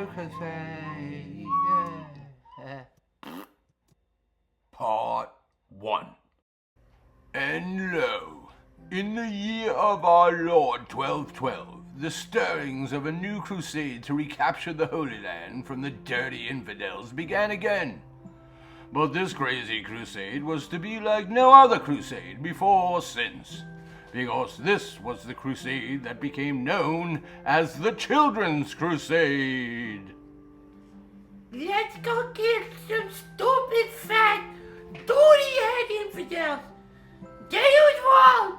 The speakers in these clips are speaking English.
new crusade. Part 1. And lo, in the year of our Lord 1212, the stirrings of a new crusade to recapture the Holy Land from the dirty infidels began again. But this crazy crusade was to be like no other crusade before or since, because this was the crusade that became known as the Children's Crusade. Let's go kill some stupid, fat, dirty-head infidels. They use wrong.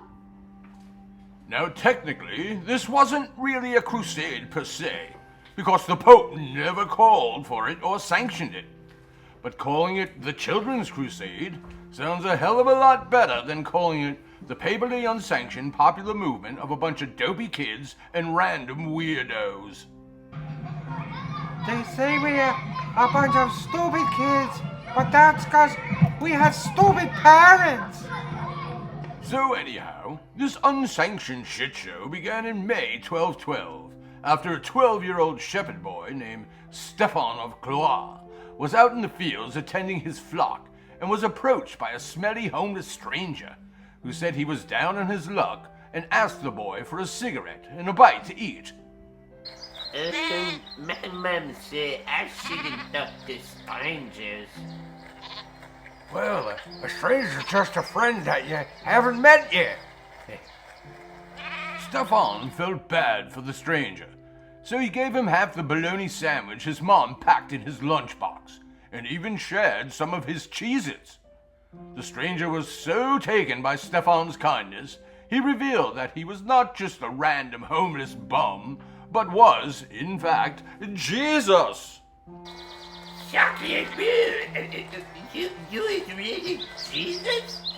Now technically, this wasn't really a crusade per se, because the Pope never called for it or sanctioned it. But calling it the Children's Crusade sounds a hell of a lot better than calling it the papally unsanctioned popular movement of a bunch of dopey kids and random weirdos. They say we're a bunch of stupid kids, but that's because we had stupid parents. So anyhow, this unsanctioned shit show began in May 1212, after a 12-year-old shepherd boy named Stefan of Cloix was out in the fields attending his flock and was approached by a smelly homeless stranger who said he was down on his luck and asked the boy for a cigarette and a bite to eat. My mom said I shouldn't talk to strangers. Well, a stranger's just a friend that you haven't met yet. Stefan felt bad for the stranger, so he gave him half the bologna sandwich his mom packed in his lunchbox, and even shared some of his Cheez-Its. The stranger was so taken by Stefan's kindness, he revealed that he was not just a random homeless bum, but was, in fact, Jesus. Chocolate you is really Jesus?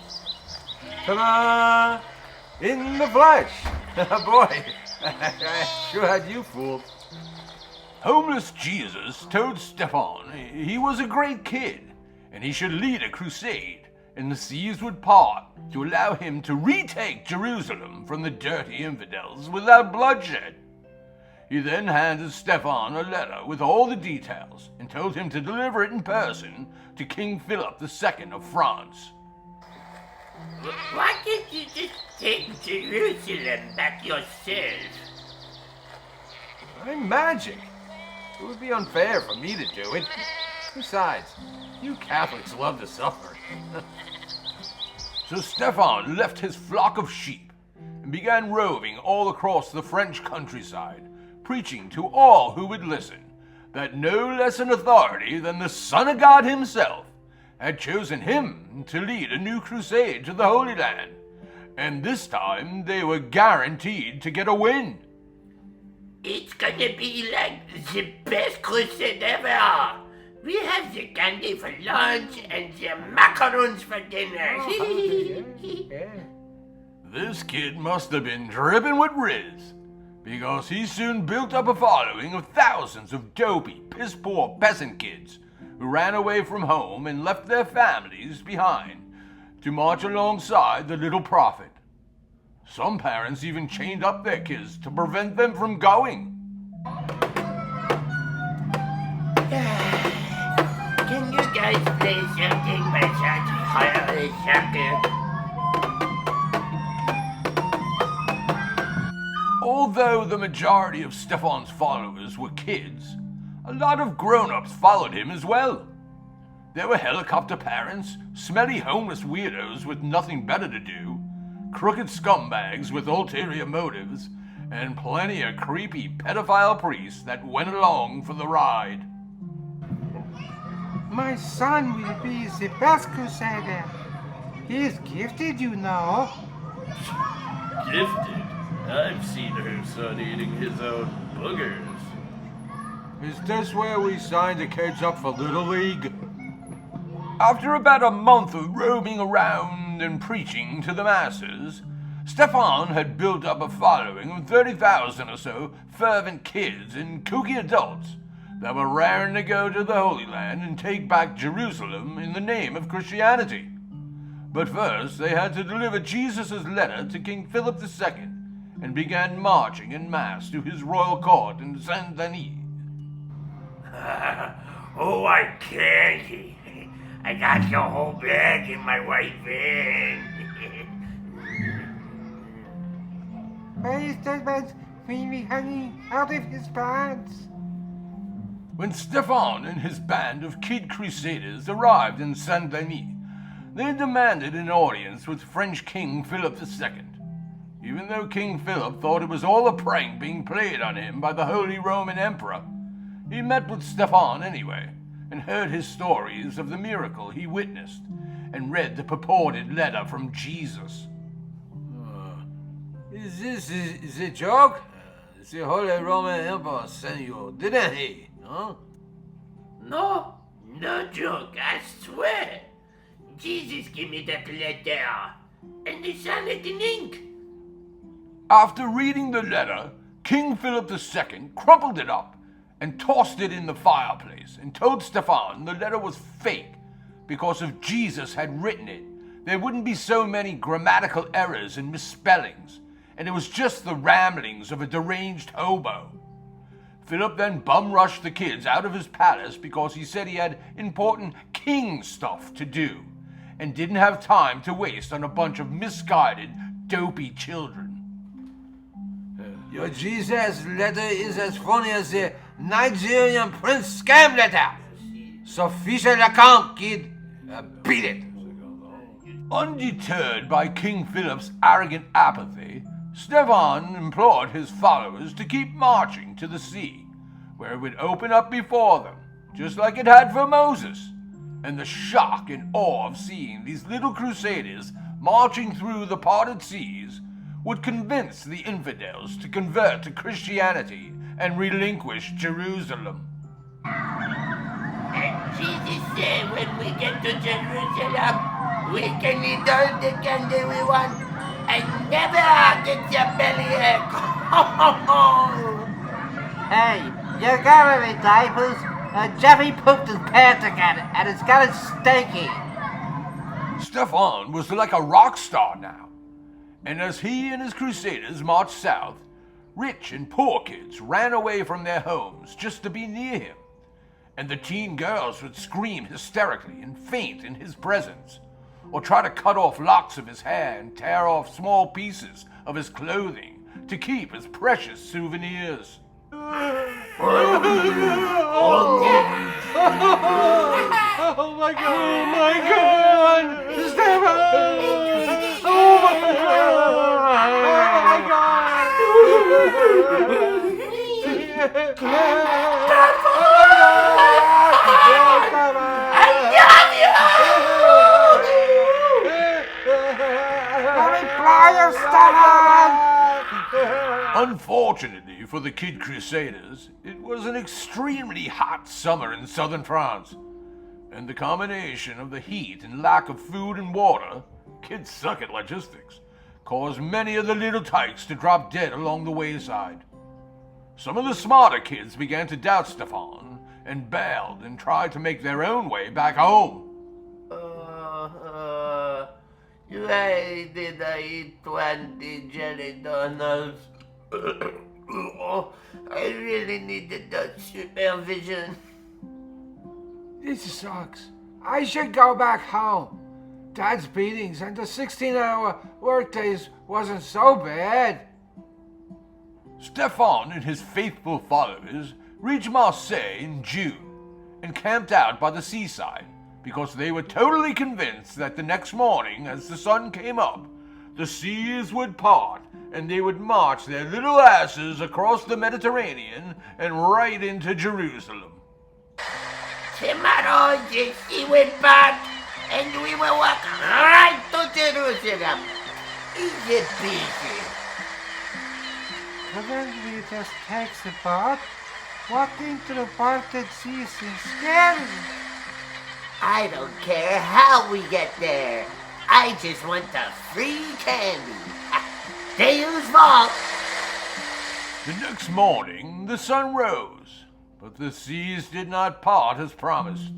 Ta-da! In the flesh! Boy, I sure had you fooled. Homeless Jesus told Stefan he was a great kid, and he should lead a crusade, and the seas would part to allow him to retake Jerusalem from the dirty infidels without bloodshed. He then handed Stefan a letter with all the details and told him to deliver it in person to King Philip II of France. Why didn't you just take Jerusalem back yourself? I'm magic. It would be unfair for me to do it. Besides, you Catholics love to suffer. So Stefan left his flock of sheep and began roving all across the French countryside, preaching to all who would listen that no less an authority than the Son of God himself had chosen him to lead a new crusade to the Holy Land, and this time they were guaranteed to get a win. It's gonna be like the best crusade ever. We have the candy for lunch and the macarons for dinner. This kid must have been dripping with riz, because he soon built up a following of thousands of dopey, piss-poor peasant kids who ran away from home and left their families behind to march alongside the little prophet. Some parents even chained up their kids to prevent them from going. Can you guys play something besides horror soccer? Although the majority of Stefan's followers were kids, a lot of grown-ups followed him as well. There were helicopter parents, smelly homeless weirdos with nothing better to do, crooked scumbags with ulterior motives, and plenty of creepy pedophile priests that went along for the ride. My son will be the best crusader. He is gifted, you know. Gifted? I've seen her son eating his own boogers. Is this where we signed the kids up for Little League? After about a month of roaming around and preaching to the masses, Stefan had built up a following of 30,000 or so fervent kids and kooky adults that were raring to go to the Holy Land and take back Jerusalem in the name of Christianity. But first they had to deliver Jesus' letter to King Philip II and began marching en masse to his royal court in Saint-Denis. Oh, I candy. I got your whole bag in my white van. Why is that man's creamy hanging out of his pants? When Stefan and his band of Kid Crusaders arrived in Saint Denis, they demanded an audience with French King Philip II, even though King Philip thought it was all a prank being played on him by the Holy Roman Emperor. He met with Stefan anyway, and heard his stories of the miracle he witnessed, and read the purported letter from Jesus. Is this a joke? The Holy Roman Emperor sent you, didn't he? Huh? No joke, I swear. Jesus gave me that letter, and they signed it in ink. After reading the letter, King Philip II crumpled it up and tossed it in the fireplace and told Stefan the letter was fake because if Jesus had written it, there wouldn't be so many grammatical errors and misspellings, and it was just the ramblings of a deranged hobo. Philip then bum-rushed the kids out of his palace because he said he had important king stuff to do and didn't have time to waste on a bunch of misguided, dopey children. Your Jesus letter is as funny as the Nigerian prince scam letter. Sufficient account, kid. Beat it. Undeterred by King Philip's arrogant apathy, Stefan implored his followers to keep marching to the sea, where it would open up before them, just like it had for Moses. And the shock and awe of seeing these little crusaders marching through the parted seas would convince the infidels to convert to Christianity and relinquish Jerusalem. And Jesus said when we get to Jerusalem, we can eat all the candy we want and never get your bellyache. Hey, you got any diapers? Jeffy pooped his pants again, and it's got it stinky. Stefan was like a rock star now, and as he and his crusaders marched south, rich and poor kids ran away from their homes just to be near him, and the teen girls would scream hysterically and faint in his presence, or try to cut off locks of his hair and tear off small pieces of his clothing to keep as precious souvenirs. Oh my god! Oh my god! Stefan! Oh my Unfortunately for the Kid Crusaders, it was an extremely hot summer in southern France, and the combination of the heat and lack of food and water, kids suck at logistics, caused many of the little tykes to drop dead along the wayside. Some of the smarter kids began to doubt Stefan and bailed and tried to make their own way back home. Why did I eat 20 jelly donuts? I really needed that supervision. This sucks. I should go back home. Dad's beatings and the 16-hour workdays wasn't so bad. Stefan and his faithful followers reached Marseille in June and camped out by the seaside because they were totally convinced that the next morning as the sun came up, the seas would part and they would march their little asses across the Mediterranean and right into Jerusalem. Tomorrow the sea will part and we will walk right to Jerusalem. Easy peasy. Couldn't we just take the boat? Walking to the parted seas is scary. I don't care how we get there. I just want the free candy. Deus vault. The next morning, the sun rose, but the seas did not part as promised.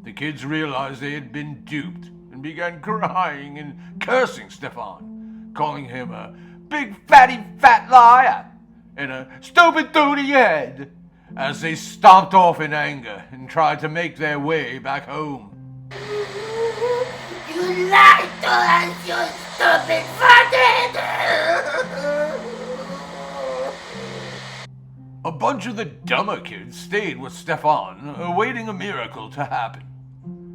The kids realized they had been duped and began crying and cursing Stefan, calling him a big fatty fat liar and a stupid duty head. as they stomped off in anger and tried to make their way back home. You lied to us, you stupid bartender! A bunch of the dumber kids stayed with Stefan, awaiting a miracle to happen.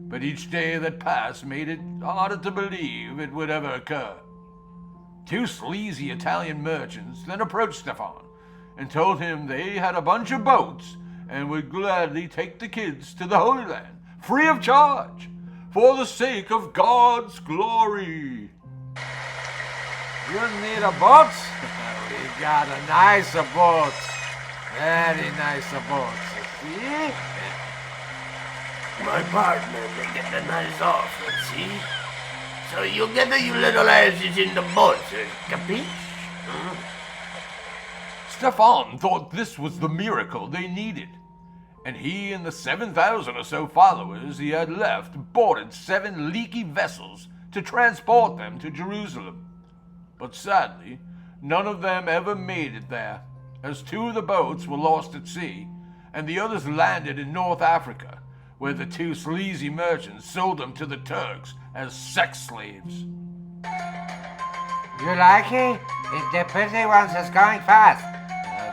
But each day that passed made it harder to believe it would ever occur. Two sleazy Italian merchants then approached Stefan and told him they had a bunch of boats and would gladly take the kids to the Holy Land, free of charge, for the sake of God's glory. You need a boat? We got a nice boat. Very nice boat. See? My partner will get a nice offer, see? So you get you little asses in the boat, capiche? Stefan thought this was the miracle they needed, and he and the 7,000 or so followers he had left boarded 7 leaky vessels to transport them to Jerusalem. But sadly, none of them ever made it there, as 2 of the boats were lost at sea, and the others landed in North Africa, where the 2 sleazy merchants sold them to the Turks as sex slaves. You like it? The pretty ones is going fast.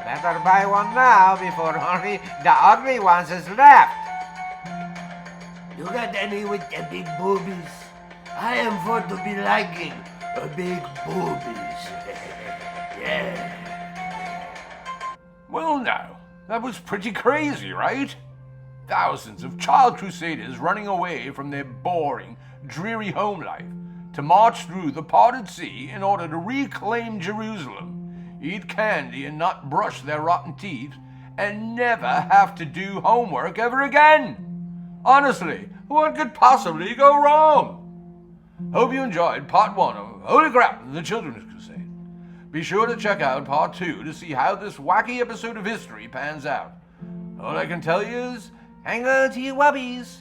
Better buy one now before only the ugly ones is left. You got any with the big boobies? I am for to be liking big boobies. Yeah. Well now, that was pretty crazy, right? Thousands of child crusaders running away from their boring, dreary home life to march through the parted sea in order to reclaim Jerusalem, eat candy and not brush their rotten teeth, and never have to do homework ever again. Honestly, what could possibly go wrong? Hope you enjoyed part 1 of Holy Crap, the Children's Crusade. Be sure to check out part 2 to see how this wacky episode of history pans out. All I can tell you is, hang on to your wubbies.